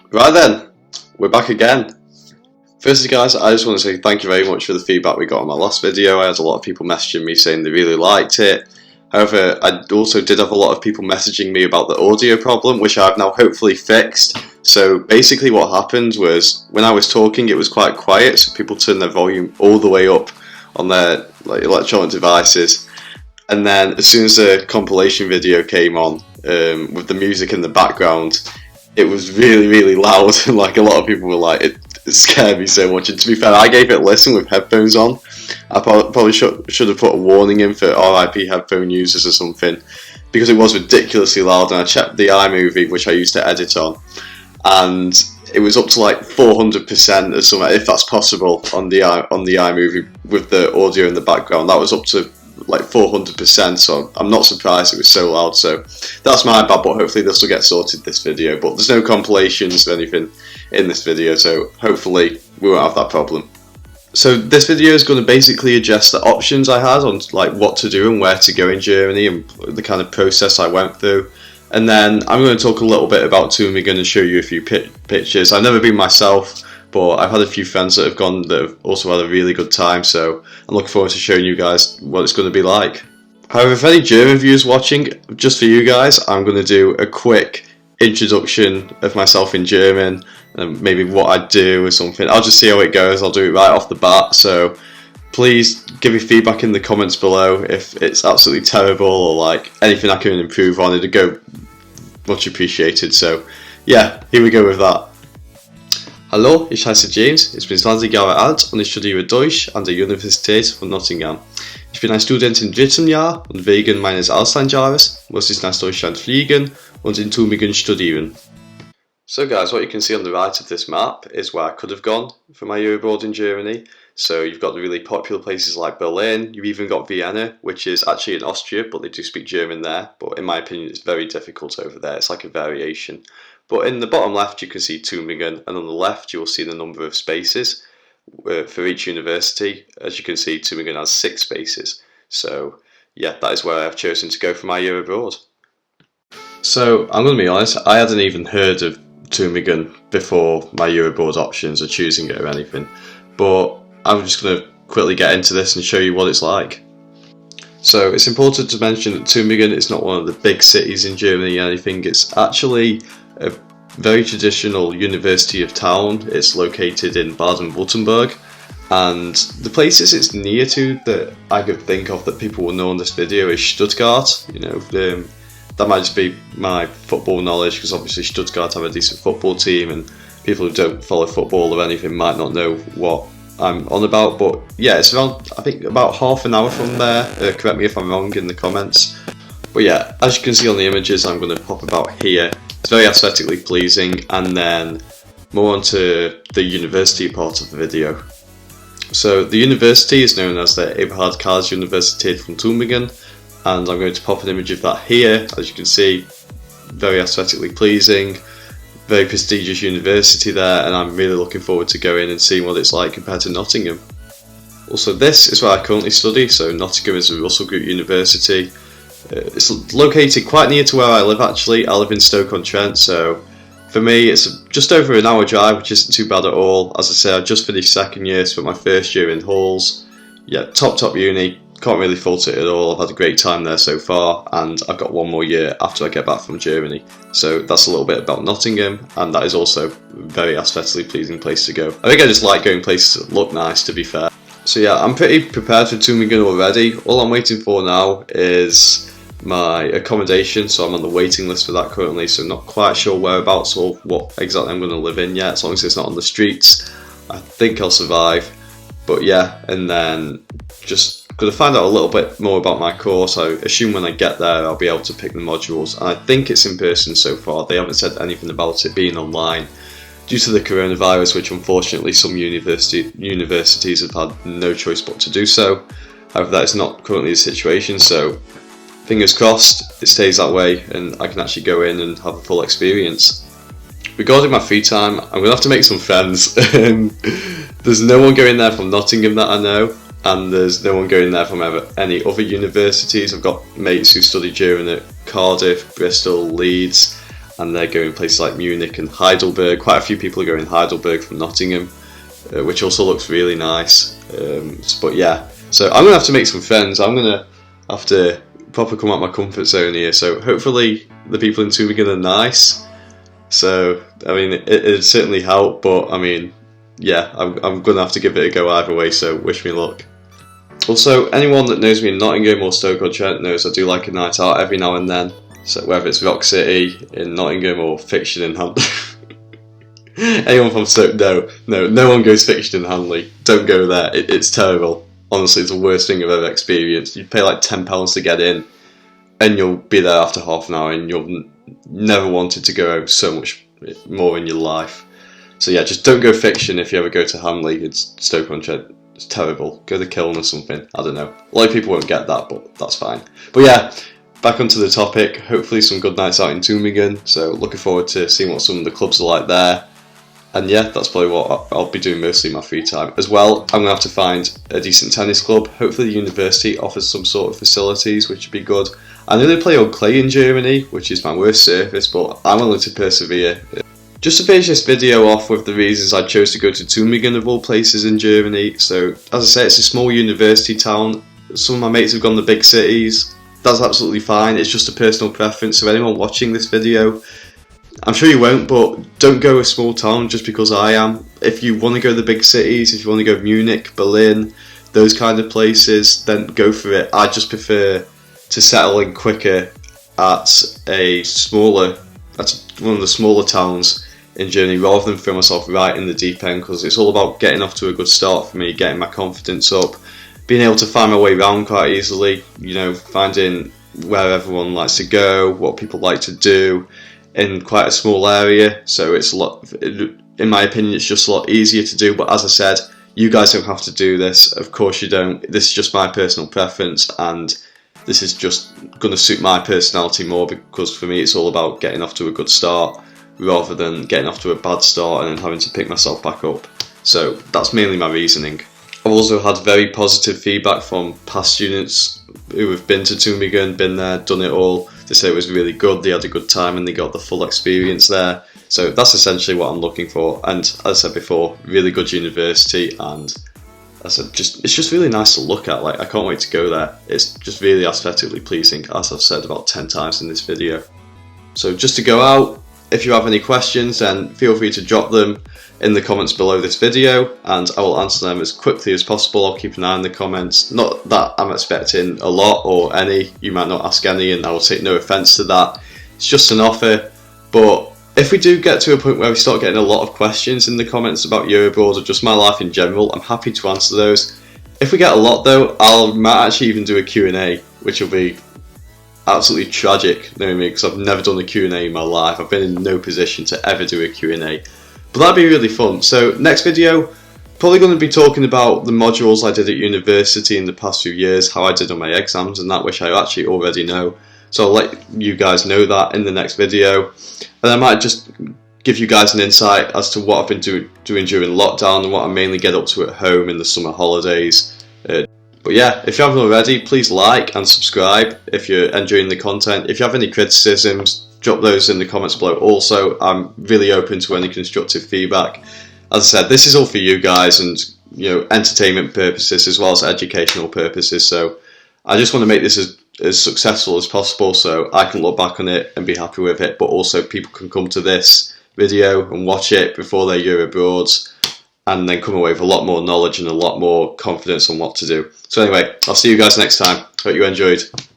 Right then, we're back again. Firstly guys, I just want to say thank you very much for the feedback we got on my last video. I had a lot of people messaging me saying they really liked it. However, I also did have a lot of people messaging me about the audio problem, which I've now hopefully fixed. So basically what happened was, when I was talking it was quite quiet, so people turned their volume all the way up on their electronic devices. And then as soon as the compilation video came on, with the music in the background, it was really loud. Like, a lot of people were like, it scared me so much. And to be fair, I gave it a listen with headphones on. I probably should have put a warning in for RIP headphone users or something, because it was ridiculously loud. And I checked the iMovie, which I used to edit on, and it was up to like 400% or something, if that's possible, on the iMovie with the audio in the background. That was up to like 400%, so I'm not surprised it was so loud. So that's my bad, but hopefully this will get sorted this video. But there's no compilations or anything in this video, so hopefully we won't have that problem. So this video is going to basically address the options I had on like what to do and where to go in Germany, and the kind of process I went through. And then I'm going to talk a little bit about Tübingen and show you a few pictures. I've never been myself, but I've had a few friends that have gone that have also had a really good time, so I'm looking forward to showing you guys what it's going to be like. However, if any German viewers watching, just for you guys, I'm going to do a quick introduction of myself in German, and maybe what I do or something. I'll just see how it goes. I'll do it right off the bat, so please give me feedback in the comments below if it's absolutely terrible or like anything I can improve on. It'd go much appreciated. So yeah, here we go with that. Hallo, ich heiße James, ich bin 20 Jahre alt und ich studiere Deutsch an der Universität von Nottingham. Ich bin ein Student im dritten Jahr und wegen meines Auslandsjahres muss ich nach Deutschland fliegen und in Tübingen studieren. So guys, what you can see on the right of this map is where I could have gone for my year abroad in Germany. So you've got the really popular places like Berlin, you've even got Vienna, which is actually in Austria, but they do speak German there. But in my opinion, it's very difficult over there. It's like a variation. But in the bottom left, you can see Tübingen, and on the left, you will see the number of spaces for each university. As you can see, Tübingen has 6 spaces. So yeah, that is where I've chosen to go for my year abroad. So I'm going to be honest, I hadn't even heard of Tübingen before my year abroad options or choosing it or anything. But I'm just going to quickly get into this and show you what it's like. So it's important to mention that Tübingen is not one of the big cities in Germany or anything. It's actually a very traditional university of town. It's located in Baden-Württemberg, and the places it's near to that I could think of that people will know in this video is Stuttgart. You know, that might just be my football knowledge, because obviously Stuttgart have a decent football team, and people who don't follow football or anything might not know what I'm on about. But yeah, it's around, I think, about half an hour from there. Correct me if I'm wrong in the comments. But yeah, as you can see on the images I'm going to pop about here, it's very aesthetically pleasing. And then more onto the university part of the video. So the university is known as the Eberhard Karls Universität von Tübingen, and I'm going to pop an image of that here. As you can see, very aesthetically pleasing, very prestigious university there, and I'm really looking forward to going and seeing what it's like compared to Nottingham. Also, this is where I currently study, so Nottingham is a Russell Group University. It's located quite near to where I live actually. I live in Stoke-on-Trent, so for me it's just over an hour drive, which isn't too bad at all. As I said, I just finished second year, spent my first year in Halls. Yeah, top uni, can't really fault it at all. I've had a great time there so far, and I've got one more year after I get back from Germany. So that's a little bit about Nottingham, and that is also a very aesthetically pleasing place to go. I think I just like going places that look nice, to be fair. So yeah, I'm pretty prepared for Tübingen already. All I'm waiting for now is my accommodation, so I'm on the waiting list for that currently, so not quite sure whereabouts or what exactly I'm going to live in yet. As long as it's not on the streets, I think I'll survive. But yeah, and then just going to find out a little bit more about my course. I assume when I get there I'll be able to pick the modules, and I think it's in person so far. They haven't said anything about it being online due to the coronavirus, which unfortunately some universities have had no choice but to do so. However, that is not currently the situation, so fingers crossed it stays that way and I can actually go in and have a full experience. Regarding my free time, I'm going to have to make some friends. There's no one going there from Nottingham that I know, and there's no one going there from any other universities. I've got mates who study German at Cardiff, Bristol, Leeds, and they're going places like Munich and Heidelberg. Quite a few people are going Heidelberg from Nottingham, which also looks really nice. But yeah, so I'm gonna have to make some friends. I'm gonna have to proper come out my comfort zone here. So hopefully the people in Tübingen are nice. So I mean, it'd certainly help. But I mean, yeah, I'm gonna have to give it a go either way. So wish me luck. Also, anyone that knows me in Nottingham or Stoke-on-Trent knows I do like a night out every now and then. So whether it's Rock City in Nottingham or Fiction in Hanley. Anyone from Stoke, no one goes Fiction in Hanley. Don't go there. It's terrible. Honestly, it's the worst thing I've ever experienced. You pay like £10 to get in, and you'll be there after half an hour, and you'll never wanted to go home so much more in your life. So yeah, just don't go Fiction if you ever go to Hanley. It's Stoke-on-Trent. It's terrible. Go to Kiln or something. I don't know. A lot of people won't get that, but that's fine. But yeah, back onto the topic. Hopefully some good nights out in Tübingen. So looking forward to seeing what some of the clubs are like there. And yeah, that's probably what I'll be doing mostly in my free time. As well, I'm going to have to find a decent tennis club. Hopefully the university offers some sort of facilities, which would be good. I know they play on clay in Germany, which is my worst surface, but I'm willing to persevere. Just to finish this video off with the reasons I chose to go to Tübingen of all places in Germany. So, as I say, it's a small university town. Some of my mates have gone to big cities. That's absolutely fine. It's just a personal preference. So anyone watching this video, I'm sure you won't, but don't go a small town just because I am. If you want to go to the big cities, if you want to go Munich, Berlin, those kind of places, then go for it. I just prefer to settle in quicker at one of the smaller towns in Germany rather than throw myself right in the deep end, because it's all about getting off to a good start for me, getting my confidence up, being able to find my way around quite easily, you know, finding where everyone likes to go, what people like to do in quite a small area. So it's a lot, in my opinion, it's just a lot easier to do. But as I said, you guys don't have to do this. Of course you don't. This is just my personal preference, and this is just going to suit my personality more, because for me it's all about getting off to a good start rather than getting off to a bad start and then having to pick myself back up. So that's mainly my reasoning. I've also had very positive feedback from past students who have been to Tübingen, been there, done it all. They say it was really good, they had a good time and they got the full experience there. So that's essentially what I'm looking for. And as I said before, really good university, and as I said, it's just really nice to look at. Like, I can't wait to go there. It's just really aesthetically pleasing, as I've said about 10 times in this video. So just to go out, if you have any questions, then feel free to drop them in the comments below this video, and I will answer them as quickly as possible. I'll keep an eye on the comments. Not that I'm expecting a lot or any. You might not ask any, and I will take no offence to that. It's just an offer. But if we do get to a point where we start getting a lot of questions in the comments about Eurobroad or just my life in general, I'm happy to answer those. If we get a lot though, I might actually even do a Q&A, which will be absolutely tragic, knowing me, because I've never done a Q&A in my life. I've been in no position to ever do a Q&A. But that'd be really fun. So next video, probably going to be talking about the modules I did at university in the past few years, how I did on my exams and that, which I actually already know. So I'll let you guys know that in the next video. And I might just give you guys an insight as to what I've been doing during lockdown and what I mainly get up to at home in the summer holidays. But yeah, if you haven't already, please like and subscribe if you're enjoying the content. If you have any criticisms, drop those in the comments below. Also, I'm really open to any constructive feedback. As I said, this is all for you guys and, you know, entertainment purposes as well as educational purposes. So I just want to make this as successful as possible so I can look back on it and be happy with it, but also people can come to this video and watch it before they go abroad and then come away with a lot more knowledge and a lot more confidence on what to do. So anyway, I'll see you guys next time. Hope you enjoyed.